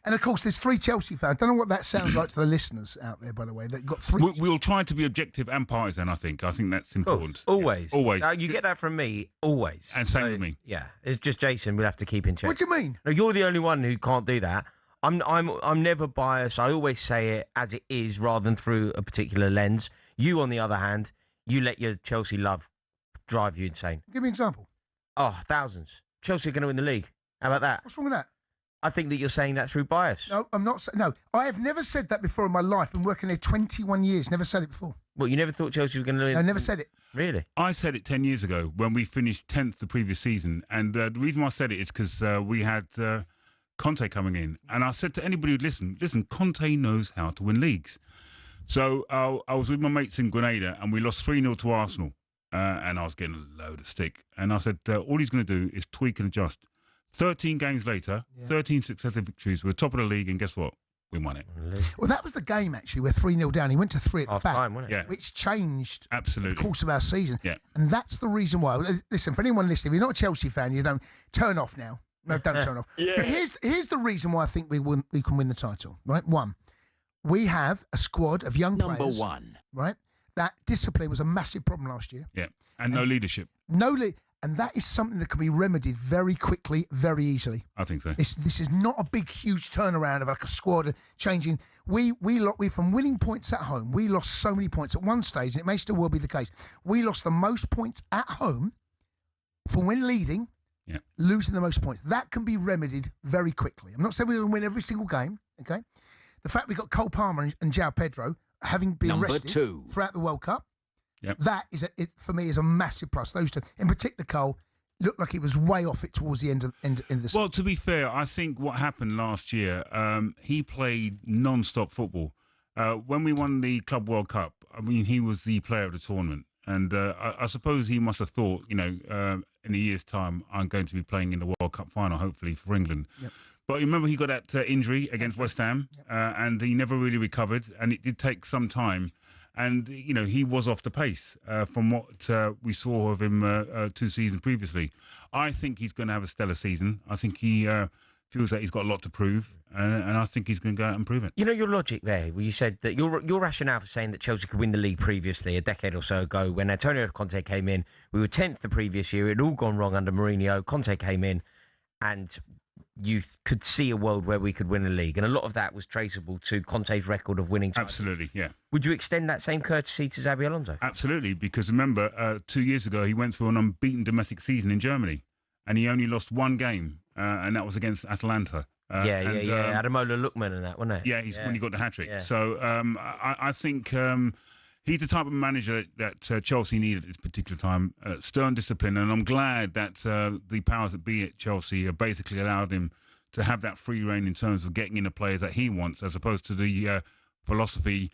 And of course, there's 3 Chelsea fans. I don't know what that sounds like to the listeners out there, by the way. That got 3. We'll try to be objective and partisan. I think that's important. Always, yeah. Always. You get that from me, always. And same with me. Yeah, it's just Jason. We'll have to keep in check. What do you mean? No, you're the only one who can't do that. I'm never biased. I always say it as it is, rather than through a particular lens. You, on the other hand, you let your Chelsea love drive you insane. Give me an example. Oh, thousands. Chelsea are going to win the league. How about that? What's wrong with that? I think that you're saying that through bias. No, I'm not. No, I have never said that before in my life. Been working there 21 years. Never said it before. Well, you never thought Chelsea were going to win? No, never said it. Really? I said it 10 years ago when we finished 10th the previous season. And the reason why I said it is because we had Conte coming in. And I said to anybody who'd listen, Conte knows how to win leagues. So I was with my mates in Grenada and we lost 3-0 to Arsenal. And I was getting a load of stick. And I said, all he's going to do is tweak and adjust. 13 games later, 13 successive victories. We're top of the league, and guess what? We won it. Well, that was the game, actually. We're 3-0 down. He went to 3 at the back, time, wasn't it? Yeah. which changed Absolutely. the course of our season. Yeah. And that's the reason why. Listen, for anyone listening, if you're not a Chelsea fan, you don't turn off now. No, don't turn off. Yeah. But here's the reason why I think we can win the title, right? One, we have a squad of young players. Number 1. Right? That discipline was a massive problem last year. Yeah. And no leadership. And that is something that can be remedied very quickly, very easily. I think so. This is not a big, huge turnaround of like a squad changing. We from winning points at home, we lost so many points at one stage, and it may still well be the case. We lost the most points at home from when leading, losing the most points. That can be remedied very quickly. I'm not saying we're going to win every single game, okay? The fact we got Cole Palmer and João Pedro having been Number rested 2. throughout the World Cup, Yep. that is for me is a massive plus. Those two, in particular, Cole looked like he was way off it towards the end of the season. Well, to be fair, I think what happened last year, he played non-stop football. When we won the Club World Cup, I mean, he was the player of the tournament. And I suppose he must have thought, in a year's time, I'm going to be playing in the World Cup final, hopefully, for England. Yep. But remember, he got that injury against West Ham, and he never really recovered. And it did take some time. And, he was off the pace from what we saw of him 2 seasons previously. I think he's going to have a stellar season. I think he feels that he's got a lot to prove, and I think he's going to go out and prove it. You know your logic there, where you said that your rationale for saying that Chelsea could win the league previously, a decade or so ago, when Antonio Conte came in, we were 10th the previous year. It had all gone wrong under Mourinho. Conte came in, and you could see a world where we could win a league. And a lot of that was traceable to Conte's record of winning titles. Absolutely, yeah. Would you extend that same courtesy to Xabi Alonso? Absolutely, because remember, 2 years ago, he went through an unbeaten domestic season in Germany, and he only lost 1 game, and that was against Atalanta. Ademola Lookman and that, wasn't it? Yeah, when he got the hat-trick. Yeah. So I think he's the type of manager that Chelsea needed at this particular time. Stern discipline, and I'm glad that the powers that be at Chelsea have basically allowed him to have that free rein in terms of getting in the players that he wants, as opposed to the philosophy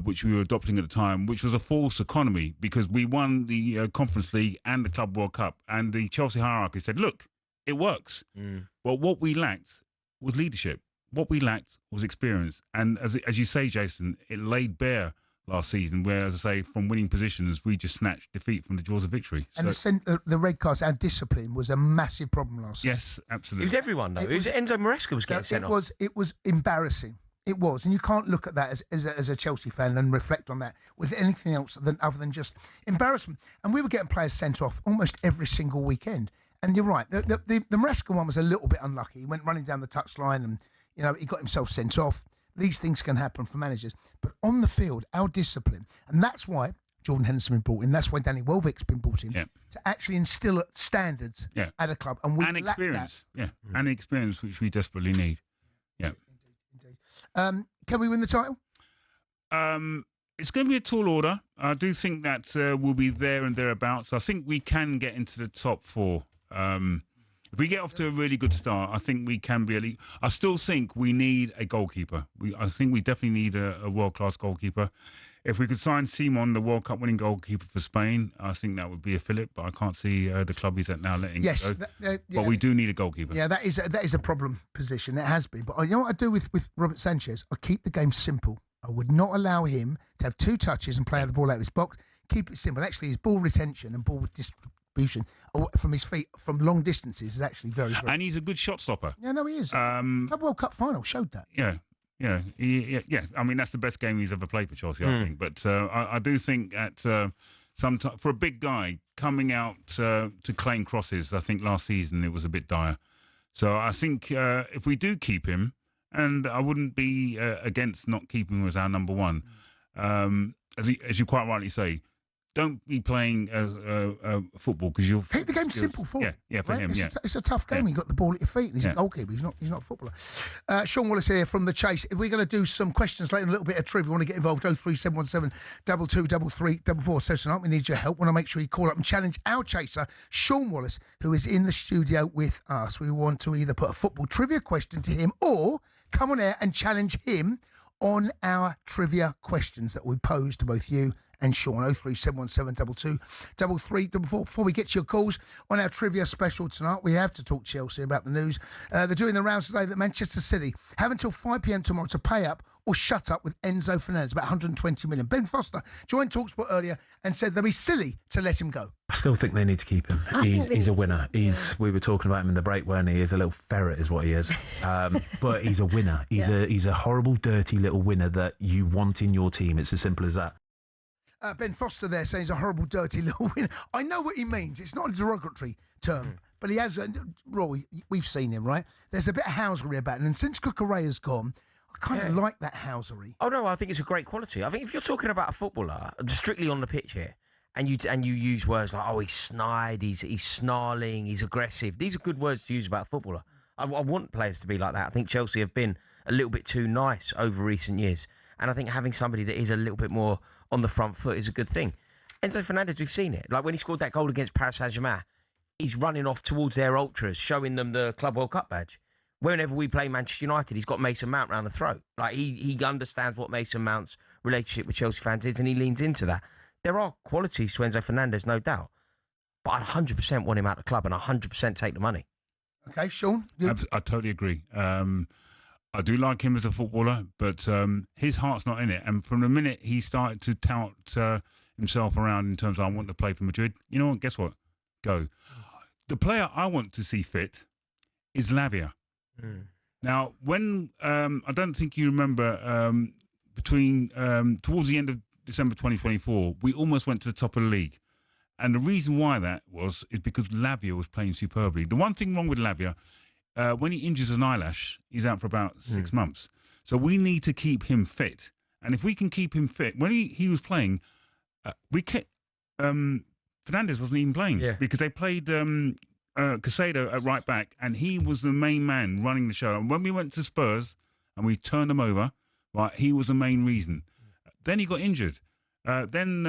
which we were adopting at the time, which was a false economy, because we won the Conference League and the Club World Cup, and the Chelsea hierarchy said, look, it works. But what we lacked was leadership. What we lacked was experience. And as you say, Jason, it laid bare last season, where, as I say, from winning positions, we just snatched defeat from the jaws of victory. And the red cards, our discipline was a massive problem last season. Yes, absolutely. It was everyone, though. It was Enzo Maresca was getting sent off. It was embarrassing. It was, and you can't look at that as a Chelsea fan and reflect on that with anything else other than just embarrassment. And we were getting players sent off almost every single weekend. And you're right, the Maresca one was a little bit unlucky. He went running down the touchline, and he got himself sent off. These things can happen for managers, but on the field, our discipline, and that's why Jordan Henderson's been brought in. That's why Danny Welbeck's been brought in to actually instill standards at a club, and we and experience, that. And experience, which we desperately need. Yeah. Indeed. Can we win the title? It's going to be a tall order. I do think that we'll be there and thereabouts. I think we can get into the top 4. If we get off to a really good start, I think we can be elite. I still think we need a goalkeeper. I think we definitely need a world-class goalkeeper. If we could sign Simon, the World Cup winning goalkeeper for Spain, I think that would be a fillip, but I can't see the club he's at now letting go. But we do need a goalkeeper. Yeah, that is a problem position. It has been. But you know what I do with Robert Sanchez? I keep the game simple. I would not allow him to have 2 touches and play the ball out of his box. Keep it simple. Actually, his ball retention and ball distribution from his feet from long distances is actually very, very... And he's a good shot stopper. Yeah, no, he is. Club World Cup final showed that. Yeah. Yeah. I mean, that's the best game he's ever played for Chelsea, I think. But I do think that sometimes for a big guy coming out to claim crosses, I think last season it was a bit dire. So I think if we do keep him, and I wouldn't be against not keeping him as our number one, as you quite rightly say, don't be playing football because you'll keep the game simple for him. Yeah, for him. It's a tough game. You've got the ball at your feet. And he's a goalkeeper. He's not a footballer. Shaun Wallace here from The Chase. We're going to do some questions later, a little bit of trivia. We want to get involved. 03717 223344. So tonight we need your help. Want to make sure you call up and challenge our chaser, Shaun Wallace, who is in the studio with us. We want to either put a football trivia question to him or come on air and challenge him on our trivia questions that we pose to both you and Shaun. 03717 223344. Before we get to your calls on our trivia special tonight, we have to talk Chelsea about the news. They're doing the rounds today that Manchester City have until 5 p.m. tomorrow to pay up or shut up with Enzo Fernandez, about 120 million. Ben Foster joined talkSPORT earlier and said they'll be silly to let him go. I still think they need to keep him. He's a winner. We were talking about him in the break, weren't he? He's a little ferret is what he is. But he's a winner. He's a horrible, dirty little winner that you want in your team. It's as simple as that. Ben Foster there saying he's a horrible, dirty little winner. I know what he means. It's not a derogatory term, but he has Rory, we've seen him, right? There's a bit of housery about him. And since Cucurella's gone, I kind of like that housery. Oh, no, I think it's a great quality. I think if you're talking about a footballer, strictly on the pitch here, and you use words like, he's snide, he's snarling, he's aggressive. These are good words to use about a footballer. I want players to be like that. I think Chelsea have been a little bit too nice over recent years. And I think having somebody that is a little bit more on the front foot is a good thing. Enzo Fernandez, we've seen it. Like when he scored that goal against Paris Saint-Germain, he's running off towards their ultras, showing them the Club World Cup badge. Whenever we play Manchester United, he's got Mason Mount round the throat. Like he understands what Mason Mount's relationship with Chelsea fans is, and he leans into that. There are qualities to Enzo Fernandez, no doubt. But I'd 100% want him out of the club and 100% take the money. Okay, Shaun? I totally agree. I do like him as a footballer, but his heart's not in it. And from the minute he started to tout himself around in terms of I want to play for Madrid, you know what? Guess what? Go. The player I want to see fit is Lavia. Now, when I don't think you remember between towards the end of December 2024, we almost went to the top of the league. And the reason why that is because Lavia was playing superbly. The one thing wrong with Lavia, when he injures an eyelash, he's out for about 6 months. So we need to keep him fit. And if we can keep him fit, when he was playing, Fernandez wasn't even playing because they played Casado at right back, and he was the main man running the show. And when we went to Spurs and we turned him over, right, he was the main reason. Then he got injured. Then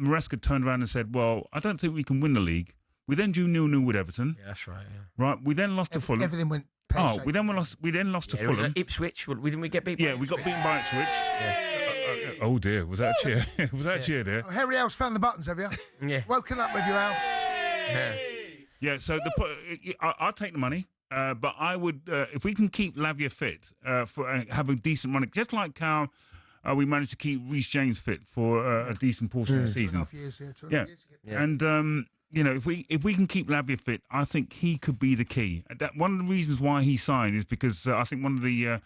Maresca turned around and said, well, I don't think we can win the league. We then drew 0-0 with Everton. Yeah, that's right. Yeah. Right, we then lost to Fulham. Everything went pear-shaped. We then lost to Fulham. Ipswich, didn't we get beat? Yeah, we got beaten by Ipswich. Yeah. Oh dear, was that a cheer? Was that a cheer there? Oh, Harry Al's found the buttons, have you? Yeah. Woken up with you, Al. Yeah. So I'll take the money, but I would if we can keep Lavia fit for have a decent run, just like how we managed to keep Reece James fit for a decent portion of the season. 2.5 years, 2.5 years. Yeah. And if we can keep Lavia fit, I think he could be the key. That one of the reasons why he signed is because I think one of the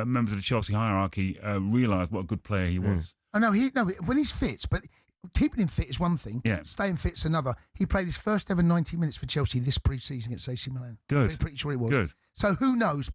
members of the Chelsea hierarchy realised what a good player he was. I know when he's fit, but keeping him fit is one thing. Yeah. Staying fit's another. He played his first ever 90 minutes for Chelsea this pre-season against AC Milan. Good. I'm pretty sure it was. Good. So who knows?